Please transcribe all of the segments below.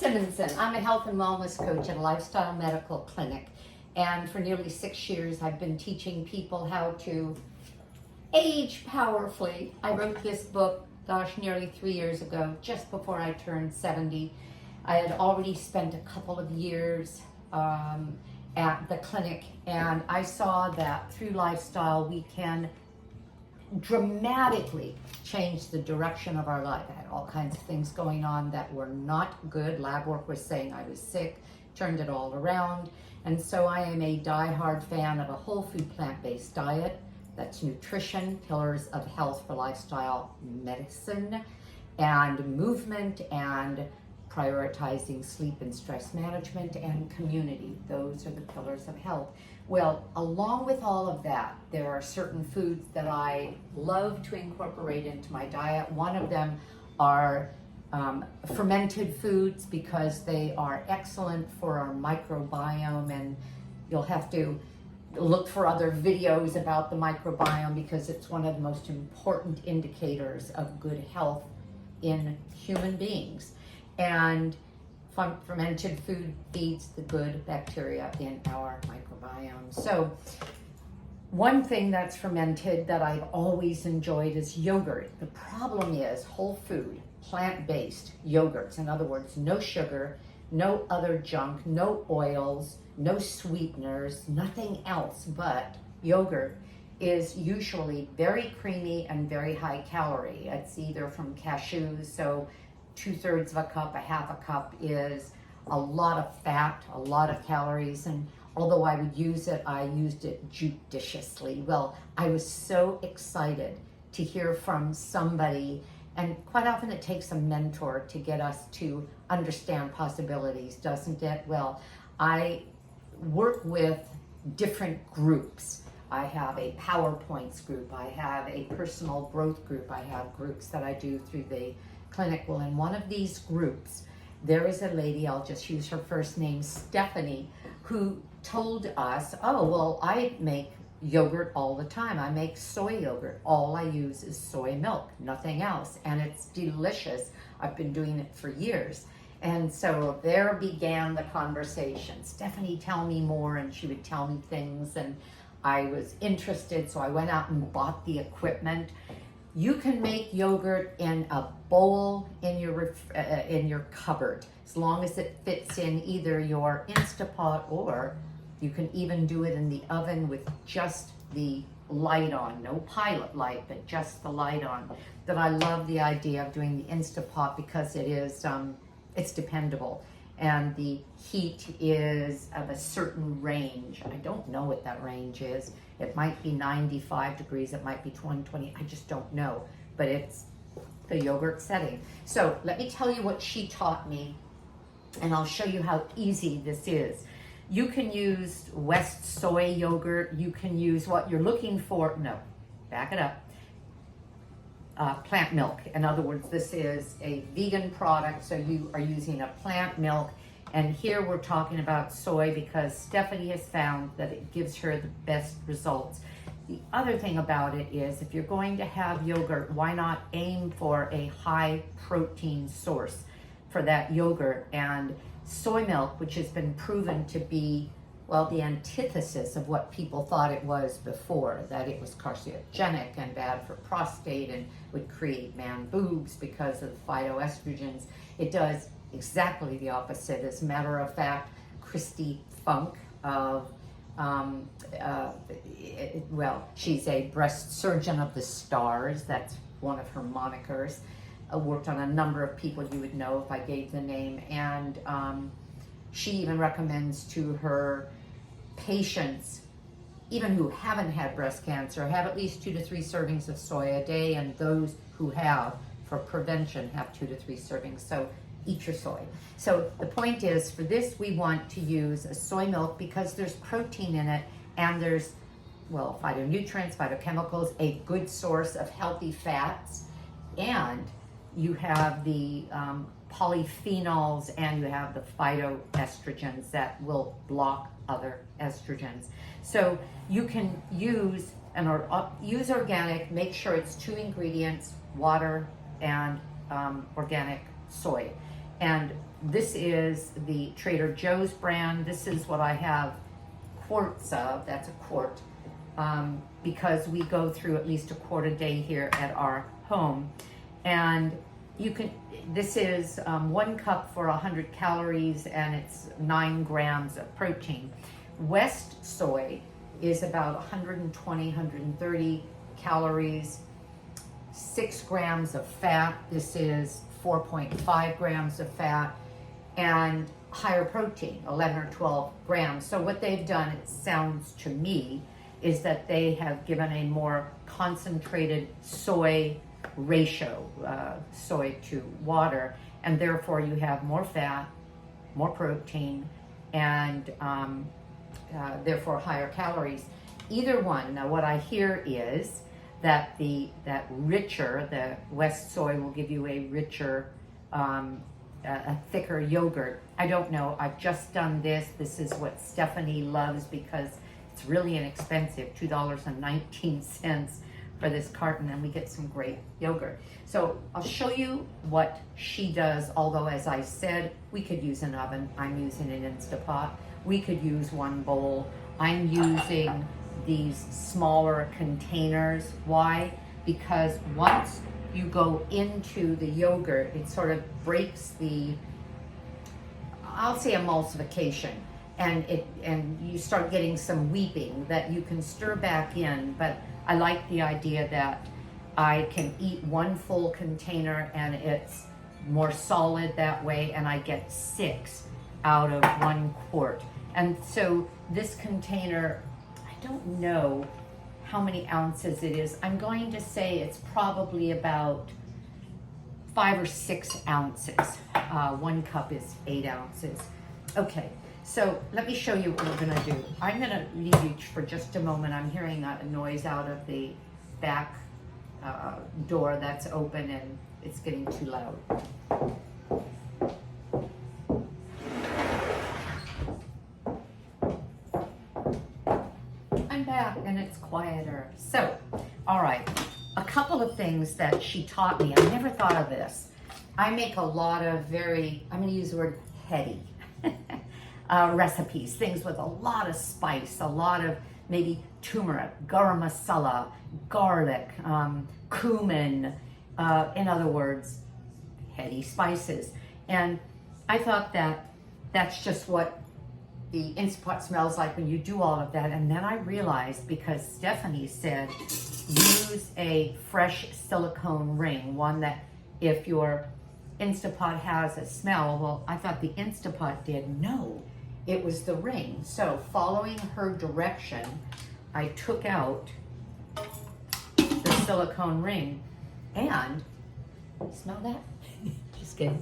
Simonson. I'm a health and wellness coach at a lifestyle medical clinic. And for nearly 6 years, I've been teaching people how to age powerfully. I wrote this book, nearly 3 years ago, just before I turned 70. I had already spent a couple of years at the clinic, and I saw that through lifestyle, we can dramatically change the direction of our life. I had all kinds of things going on that were not good. Lab work was saying I was sick, turned it all around. And so I am a die-hard fan of a whole food plant-based diet. That's nutrition, pillars of health for lifestyle medicine, and movement, and prioritizing sleep and stress management, and community. Those are the pillars of health. Well, along with all of that, there are certain foods that I love to incorporate into my diet. One of them are fermented foods, because they are excellent for our microbiome, and you'll have to look for other videos about the microbiome, because it's one of the most important indicators of good health in human beings. And fermented food feeds the good bacteria in our microbiome. So one thing that's fermented that I've always enjoyed is yogurt. The problem is whole food, plant-based yogurts. In other words, no sugar, no other junk, no oils, no sweeteners, nothing else but yogurt is usually very creamy and very high calorie. It's either from cashews, so 2/3 of a cup, a half a cup is a lot of fat, a lot of calories, and although I would use it, I used it judiciously. Well, I was so excited to hear from somebody, and quite often it takes a mentor to get us to understand possibilities, doesn't it? Well, I work with different groups. I have a PowerPoints group, I have a personal growth group, I have groups that I do through the clinic. Well, in one of these groups, there is a lady, I'll just use her first name, Stephanie, who told us, oh, well, I make yogurt all the time. I make soy yogurt. All I use is soy milk, nothing else. And it's delicious. I've been doing it for years. And so there began the conversation. Stephanie, tell me more, and she would tell me things, and I was interested, so I went out and bought the equipment. You can make yogurt in a bowl in your cupboard, as long as it fits in either your Instapot, or you can even do it in the oven with just the light on, no pilot light, but just the light on. That I love the idea of doing the Instapot, because it is it's dependable, and the heat is of a certain range. I don't know what that range is. It might be 95 degrees, it might be 120, I just don't know, but it's the yogurt setting. So let me tell you what she taught me, and I'll show you how easy this is. You can use West soy yogurt, you can use what you're looking for, no, back it up. Plant milk. In other words, this is a vegan product, so you are using a plant milk. And here we're talking about soy, because Stephanie has found that it gives her the best results. The other thing about it is, if you're going to have yogurt, why not aim for a high protein source for that yogurt? And soy milk, which has been proven to be, well, the antithesis of what people thought it was before, that it was carcinogenic and bad for prostate and would create man boobs because of the phytoestrogens. It does exactly the opposite. As a matter of fact, Christy Funk of, she's a breast surgeon of the stars, that's one of her monikers, worked on a number of people you would know if I gave the name, and she even recommends to her patients, even who haven't had breast cancer, have at least 2 to 3 servings of soy a day, and those who have, for prevention, have 2 to 3 servings. So eat your soy. So the point is, for this, we want to use a soy milk because there's protein in it, and there's, well, phytonutrients, phytochemicals, a good source of healthy fats, and you have the polyphenols, and you have the phytoestrogens that will block other estrogens. So you can use use organic. Make sure it's 2 ingredients: water and organic soy. And this is the Trader Joe's brand. This is what I have quarts of. That's a quart. Because we go through at least a quart a day here at our home. And you can, this is 1 cup for 100 calories, and it's 9 grams of protein. West soy is about 120, 130 calories, 6 grams of fat. This is 4.5 grams of fat, and higher protein, 11 or 12 grams. So what they've done, it sounds to me, is that they have given a more concentrated soy ratio, soy to water, and therefore you have more fat, more protein, and therefore higher calories. Either one. Now what I hear is that the West soy will give you a richer, a thicker yogurt. I don't know. I've just done this. This is what Stephanie loves because it's really inexpensive, $2.19 for this carton, and we get some great yogurt. So I'll show you what she does, although as I said, we could use an oven. I'm using an Instapot. We could use 1 bowl. I'm using these smaller containers. Why? Because once you go into the yogurt, it sort of breaks the, I'll say, emulsification. And you start getting some weeping that you can stir back in, but I like the idea that I can eat 1 full container and it's more solid that way, and I get 6 out of 1 quart. And so this container, I don't know how many ounces it is. I'm going to say it's probably about 5 or 6 ounces. 1 cup is 8 ounces. Okay. So let me show you what we're gonna do. I'm gonna leave you for just a moment. I'm hearing a noise out of the back door that's open, and it's getting too loud. I'm back and it's quieter. So, all right, a couple of things that she taught me. I never thought of this. I make a lot of I'm gonna use the word heady. Recipes, things with a lot of spice, a lot of maybe turmeric, garam masala, garlic, cumin, in other words, heady spices. And I thought that that's just what the Instapot smells like when you do all of that. And then I realized, because Stephanie said, use a fresh silicone ring, one that if your Instapot has a smell, well, I thought the Instapot did. No, it was the ring. So following her direction, I took out the silicone ring, and smell that? Just kidding.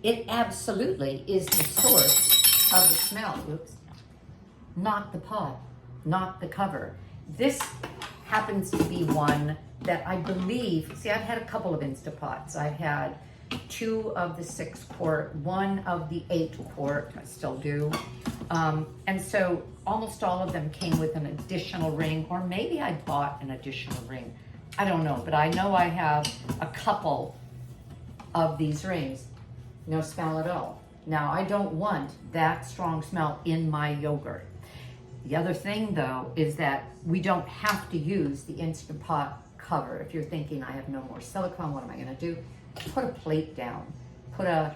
It absolutely is the source of the smell. Oops. Not the pot, not the cover. This happens to be one that I believe, see, I've had a couple of Instapots. I've had 2 of the 6 quart, 1 of the 8 quart, I still do. And so almost all of them came with an additional ring, or maybe I bought an additional ring. I don't know, but I know I have a couple of these rings. No smell at all. Now, I don't want that strong smell in my yogurt. The other thing, though, is that we don't have to use the Instapot cover. If you're thinking, I have no more silicone, what am I gonna do? Put a plate down, put a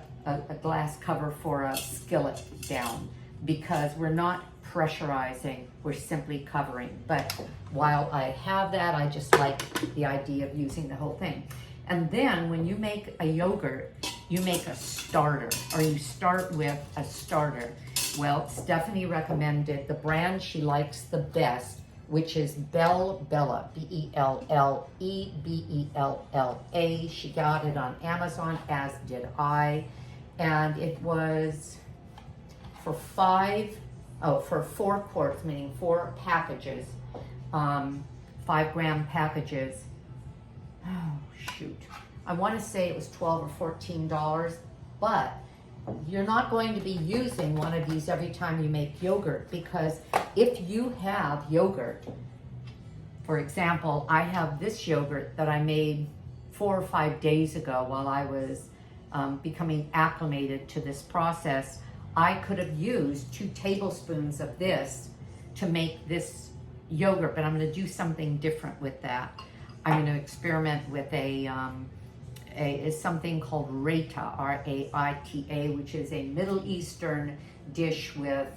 glass cover for a skillet down, because we're not pressurizing, we're simply covering. But while I have that, I just like the idea of using the whole thing. And then when you make a yogurt, you make a starter, or you start with a starter. Well, Stephanie recommended the brand she likes the best, which is Bellella, Bellebella. She got it on Amazon, as did I. And it was for 4 quarts, meaning 4 packages, 5-gram packages. Oh, shoot. I want to say it was $12 or $14, but you're not going to be using one of these every time you make yogurt, because if you have yogurt, for example, I have this yogurt that I made 4 or 5 days ago while I was becoming acclimated to this process, I could have used 2 tablespoons of this to make this yogurt, but I'm going to do something different with that. I'm going to experiment with is something called Raita, R-A-I-T-A, which is a Middle Eastern dish with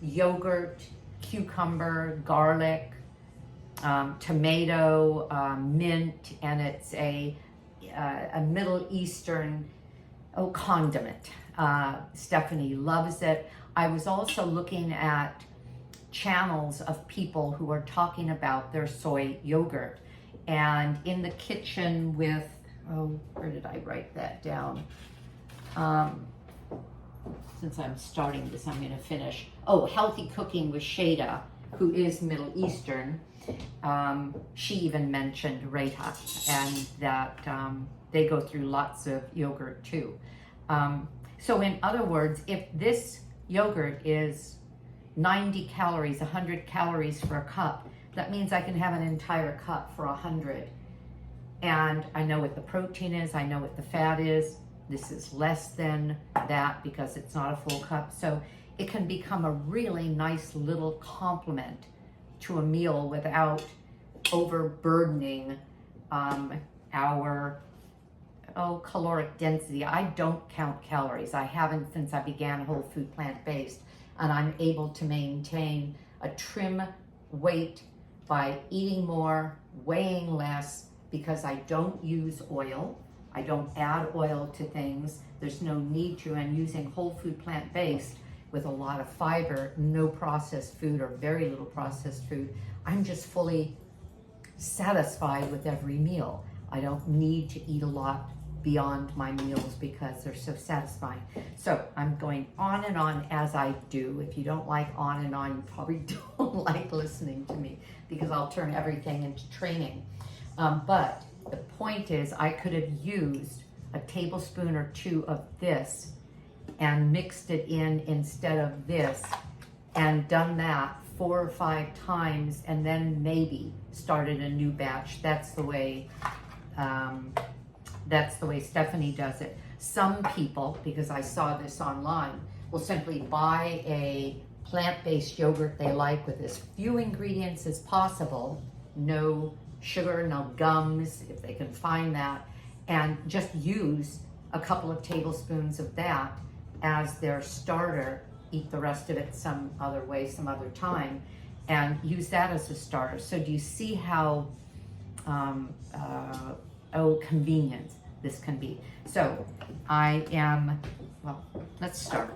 yogurt, cucumber, garlic, tomato, mint, and it's a Middle Eastern condiment. Stephanie loves it. I was also looking at channels of people who are talking about their soy yogurt, and in the kitchen with, where did I write that down? Since I'm starting this, I'm going to finish. Healthy Cooking with Shada, who is Middle Eastern. She even mentioned Raita, and that they go through lots of yogurt too. So in other words, if this yogurt is 90 calories, 100 calories for a cup, that means I can have an entire cup for 100. And I know what the protein is, I know what the fat is. This is less than that because it's not a full cup. So it can become a really nice little complement to a meal without overburdening our caloric density. I don't count calories. I haven't since I began whole food plant-based, and I'm able to maintain a trim weight by eating more, weighing less, because I don't use oil. I don't add oil to things. There's no need to. I'm using whole food plant-based with a lot of fiber, no processed food or very little processed food. I'm just fully satisfied with every meal. I don't need to eat a lot beyond my meals because they're so satisfying. So I'm going on and on as I do. If you don't like on and on, you probably don't like listening to me, because I'll turn everything into training. But the point is, I could have used a tablespoon or 2 of this and mixed it in instead of this, and done that 4 or 5 times, and then maybe started a new batch. That's the way Stephanie does it. Some people, because I saw this online, will simply buy a plant-based yogurt they like with as few ingredients as possible, no sugar, no gums, if they can find that, and just use a couple of tablespoons of that as their starter, eat the rest of it some other way, some other time, and use that as a starter. So do you see how convenient this can be? So let's start.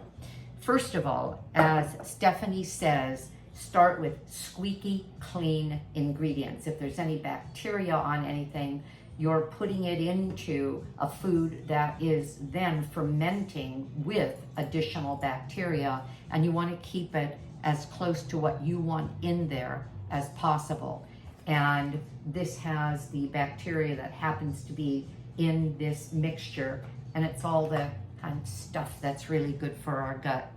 First of all, as Stephanie says, start with squeaky clean ingredients. If there's any bacteria on anything, you're putting it into a food that is then fermenting with additional bacteria, and you want to keep it as close to what you want in there as possible. And this has the bacteria that happens to be in this mixture, and it's all the kind of stuff that's really good for our gut.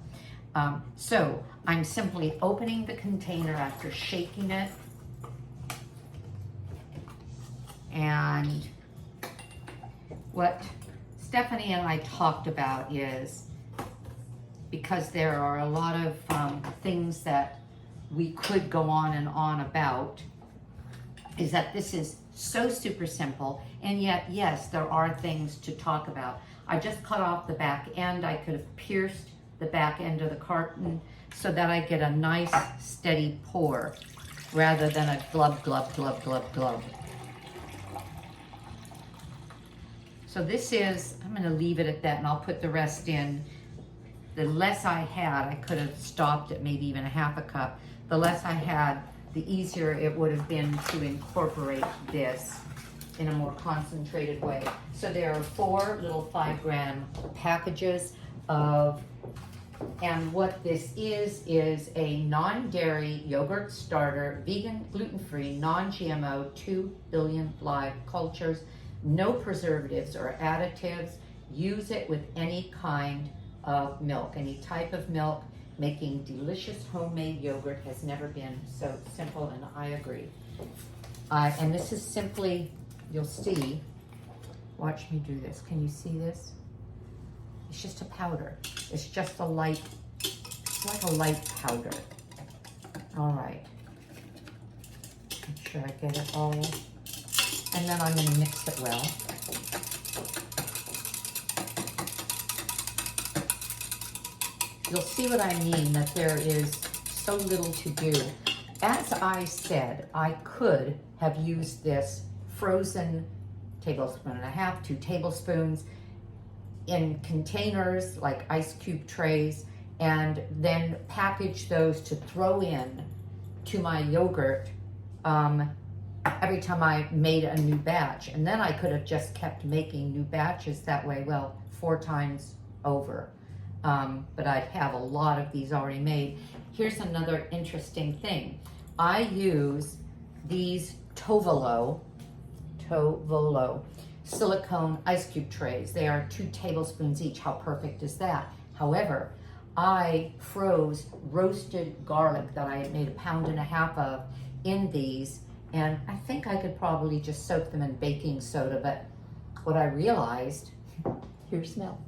So I'm simply opening the container after shaking it, and what Stephanie and I talked about is, because there are a lot of things that we could go on and on about, is that this is so super simple, and yet, yes, there are things to talk about. I just cut off the back end. I could have pierced the back end of the carton so that I get a nice steady pour rather than a glub, glub, glub, glub, glub. So this is, I'm going to leave it at that, and I'll put the rest in. The less I had, I could have stopped at maybe even a half a cup. The less I had, the easier it would have been to incorporate this in a more concentrated way. So there are 4 little 5-gram packages of, and what this is a non-dairy yogurt starter, vegan, gluten-free, non-GMO, 2 billion live cultures, no preservatives or additives. Use it with any kind of milk, any type of milk. Making delicious homemade yogurt has never been so simple, and I agree. And this is simply, you'll see, watch me do this. Can you see this? It's just a powder. It's just a light, it's like a light powder. All right. Make sure I get it all. And then I'm gonna mix it well. You'll see what I mean, that there is so little to do. As I said, I could have used this frozen tablespoon and a half, 2 tablespoons in containers like ice cube trays, and then package those to throw in to my yogurt every time I made a new batch. And then I could have just kept making new batches that way, well, 4 times over. But I'd have a lot of these already made. Here's another interesting thing. I use these Tovolo silicone ice cube trays. They are 2 tablespoons each. How perfect is that? However, I froze roasted garlic that I had made 1.5 pounds of in these, and I think I could probably just soak them in baking soda, but what I realized, here smell,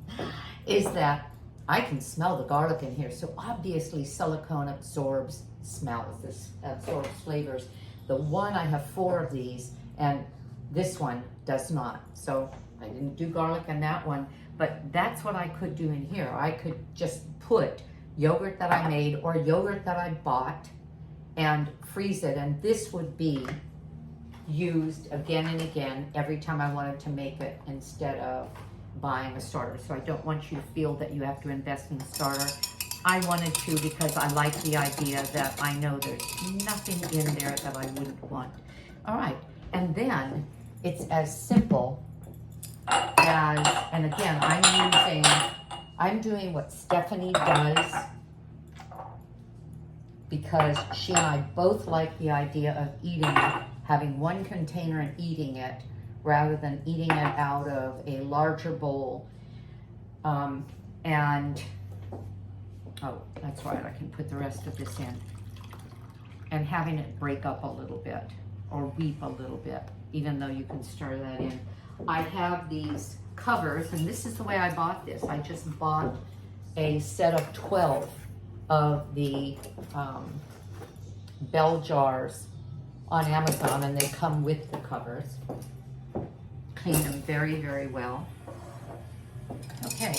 is that I can smell the garlic in here. So obviously silicone absorbs smells, this absorbs flavors. The one, I have 4 of these, and this one does not. So I didn't do garlic in that one, but that's what I could do in here. I could just put yogurt that I made or yogurt that I bought and freeze it, and this would be used again and again every time I wanted to make it, instead of buying a starter. So I don't want you to feel that you have to invest in a starter. I wanted to because I like the idea that I know there's nothing in there that I wouldn't want. All right, and then it's as simple as, and again, I'm doing what Stephanie does because she and I both like the idea of eating it, having one container and eating it, rather than eating it out of a larger bowl. Oh, that's right, I can put the rest of this in. And having it break up a little bit, or weep a little bit, even though you can stir that in. I have these covers, and this is the way I bought this. I just bought a set of 12 of the bell jars on Amazon, and they come with the covers. Clean them very, very well. Okay.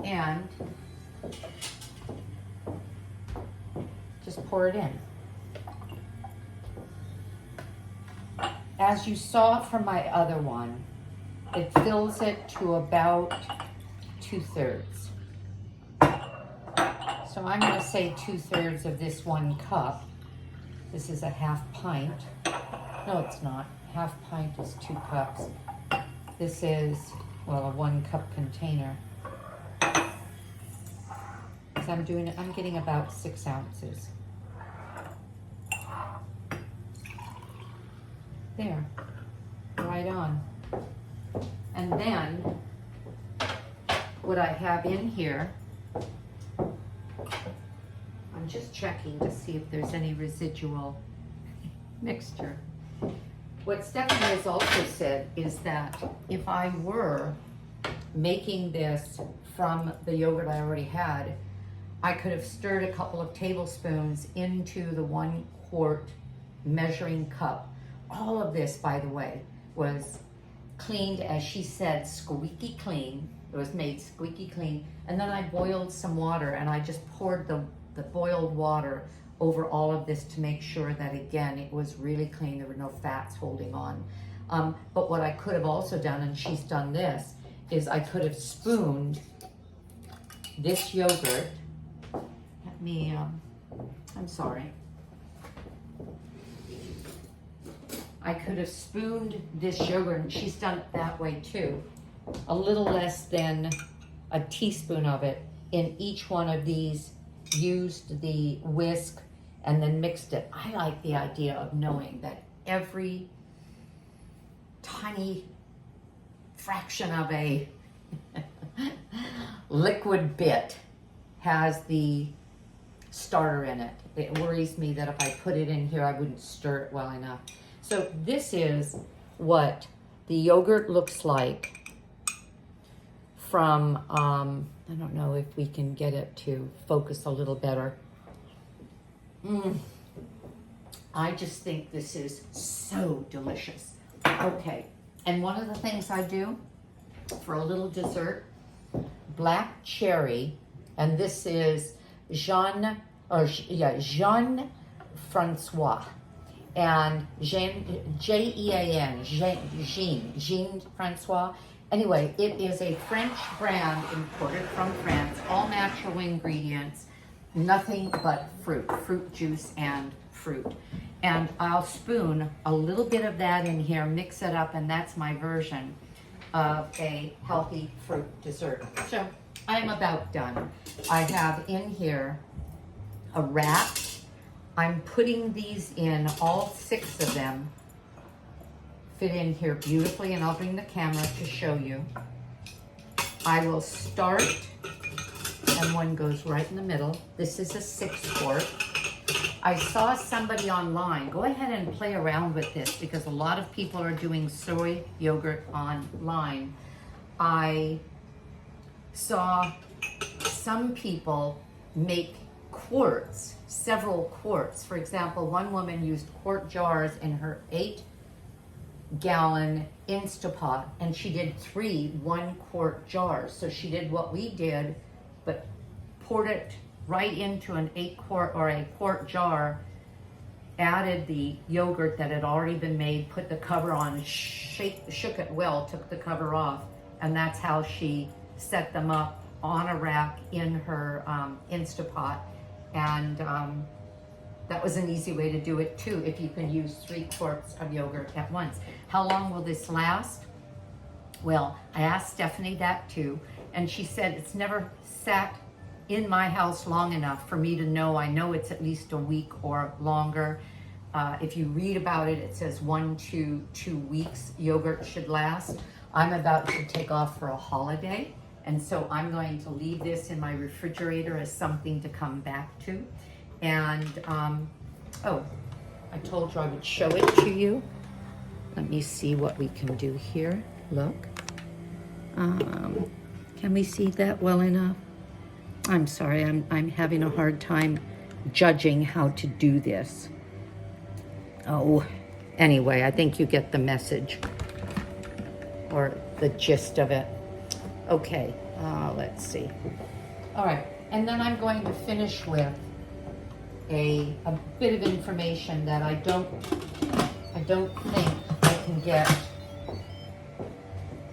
And just pour it in. As you saw from my other one, it fills it to about 2/3. So I'm going to say 2/3 of this 1 cup. This is a 1/2 pint. No, it's not. 1/2 pint is 2 cups. This is, well, a 1 cup container. So I'm getting about 6 ounces. There, right on. And then what I have in here, I'm just checking to see if there's any residual mixture. What Stephanie has also said is that if I were making this from the yogurt I already had, I could have stirred a couple of tablespoons into the 1 quart measuring cup. All of this, by the way, was cleaned, as she said, squeaky clean. It was made squeaky clean. And then I boiled some water, and I just poured the boiled water over all of this to make sure that, again, it was really clean. There were no fats holding on. But what I could have also done, and she's done this, is I could have spooned this yogurt. Let me, I'm sorry. I could have spooned this yogurt, and she's done it that way too. A little less than a teaspoon of it in each one of these, used the whisk, and then mixed it. I like the idea of knowing that every tiny fraction of a liquid bit has the starter in it. It worries me that if I put it in here, I wouldn't stir it well enough. So this is what the yogurt looks like from, I don't know if we can get it to focus a little better. I just think this is so delicious. Okay, and one of the things I do for a little dessert, black cherry, and this is Jean Francois, and Jean Francois. Anyway, it is a French brand imported from France, all natural ingredients, nothing but fruit juice and fruit. And I'll spoon a little bit of that in here, mix it up, and that's my version of a healthy fruit dessert. So I'm about done. I have in here a wrap. I'm putting these in, all 6 of them fit in here beautifully, and I'll bring the camera to show you. I will start, and one goes right in the middle. This is a 6-quart. I saw somebody online, go ahead and play around with this because a lot of people are doing soy yogurt online. I saw some people make quarts, several quarts. For example, one woman used quart jars in her 8-gallon Instapot, and she did 3 1-quart jars. So she did what we did, but poured it right into an 8-quart or a quart jar, added the yogurt that had already been made, put the cover on, shook it well, took the cover off, and that's how she set them up on a rack in her Instapot. And that was an easy way to do it too, if you can use 3 quarts of yogurt at once. How long will this last? Well, I asked Stephanie that too, and she said it's never sat in my house long enough for me to know. I know it's at least a week or longer. If you read about it, it says 1 to 2 weeks yogurt should last. I'm about to take off for a holiday, and so I'm going to leave this in my refrigerator as something to come back to. And oh, I told you I would show it to you. Let me see what we can do here. Look. Can we see that well enough? I'm sorry, I'm having a hard time judging how to do this. Oh, anyway, I think you get the message or the gist of it. Okay, let's see. All right, and then I'm going to finish with a bit of information that I don't think I can get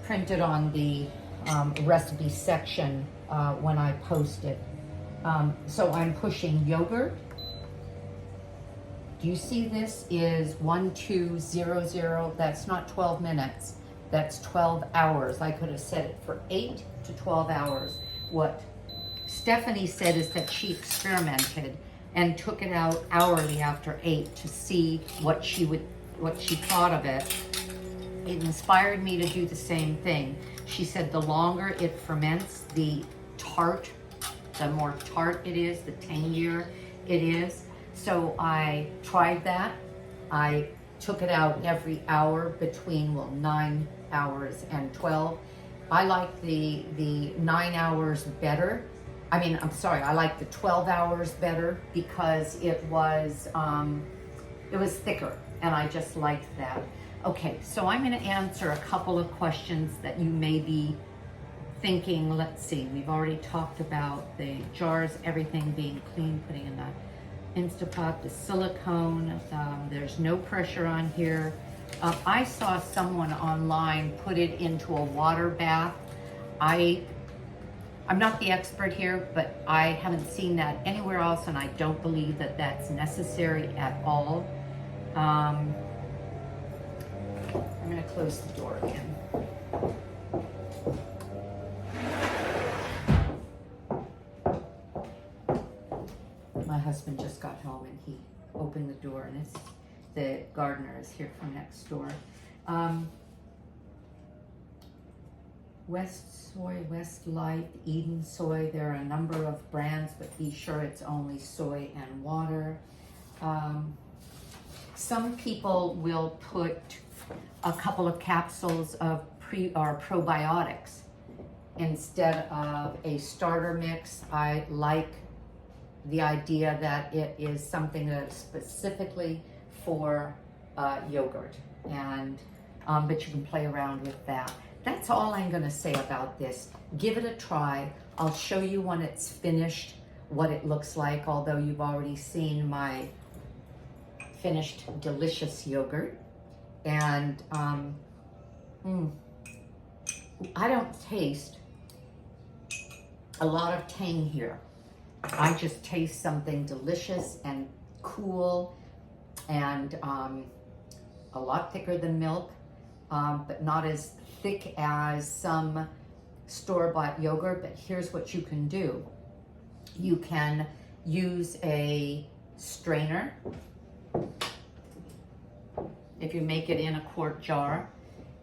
printed on the recipe section when I post it. So I'm pushing yogurt. Do you see this is 1200? That's not 12 minutes. That's 12 hours. I could have set it for 8 to 12 hours. What Stephanie said is that she experimented and took it out hourly after 8 to see what she thought of it. It inspired me to do the same thing. She said the longer it ferments, the more tart it is, the tangier it is. So I tried that. I took it out every hour between 9 hours and 12. I like the 9 hours better. I'm sorry, I like the 12 hours better because it was thicker, and I just liked that. Okay, so I'm going to answer a couple of questions that you may be thinking. Let's see, we've already talked about the jars, everything being clean, putting in the Instapot, the silicone, there's no pressure on here. I saw someone online put it into a water bath. I'm not the expert here, but I haven't seen that anywhere else, and I don't believe that that's necessary at all. I'm going to close the door again. My husband just got home and he opened the door, and the gardener is here from next door. West Soy, West Light, Eden Soy. There are a number of brands, but be sure it's only soy and water. Some people will put a couple of capsules of probiotics, instead of a starter mix. I like the idea that it is something that's specifically for yogurt, and but you can play around with that. That's all I'm going to say about this. Give it a try. I'll show you when it's finished what it looks like, although you've already seen my finished delicious yogurt. And I don't taste a lot of tang here. I just taste something delicious and cool, and a lot thicker than milk, but not as thick as some store-bought yogurt. But here's what you can do. You can use a strainer. If you make it in a quart jar,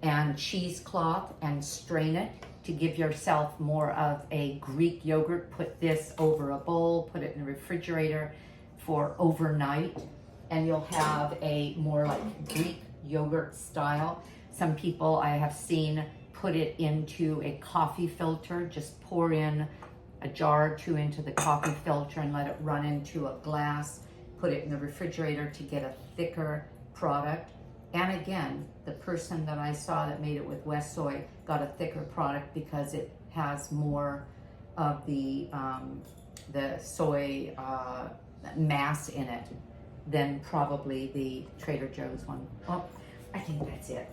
and cheesecloth and strain it to give yourself more of a Greek yogurt. Put this over a bowl, put it in the refrigerator for overnight, and you'll have a more like Greek yogurt style. Some people I have seen put it into a coffee filter. Just pour in a jar or two into the coffee filter and let it run into a glass. Put it in the refrigerator to get a thicker product. And again, the person that I saw that made it with WestSoy got a thicker product because it has more of the soy mass in it than probably the Trader Joe's one. Oh, I think that's it.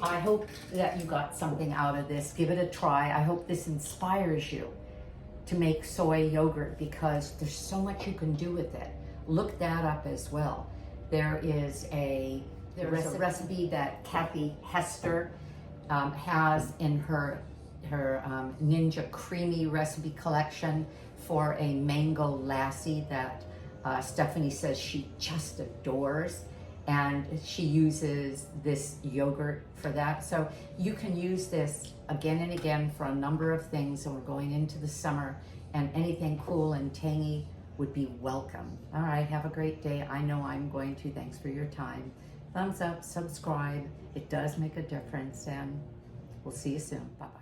I hope that you got something out of this. Give it a try. I hope this inspires you to make soy yogurt, because there's so much you can do with it. Look that up as well. There's a recipe that Kathy Hester has in her Ninja Creamy recipe collection for a mango lassi that Stephanie says she just adores, and she uses this yogurt for that. So you can use this again and again for a number of things, and we're going into the summer, and anything cool and tangy would be welcome. All right, have a great day. I know I'm going to. Thanks for your time. Thumbs up, subscribe. It does make a difference, and we'll see you soon. Bye-bye.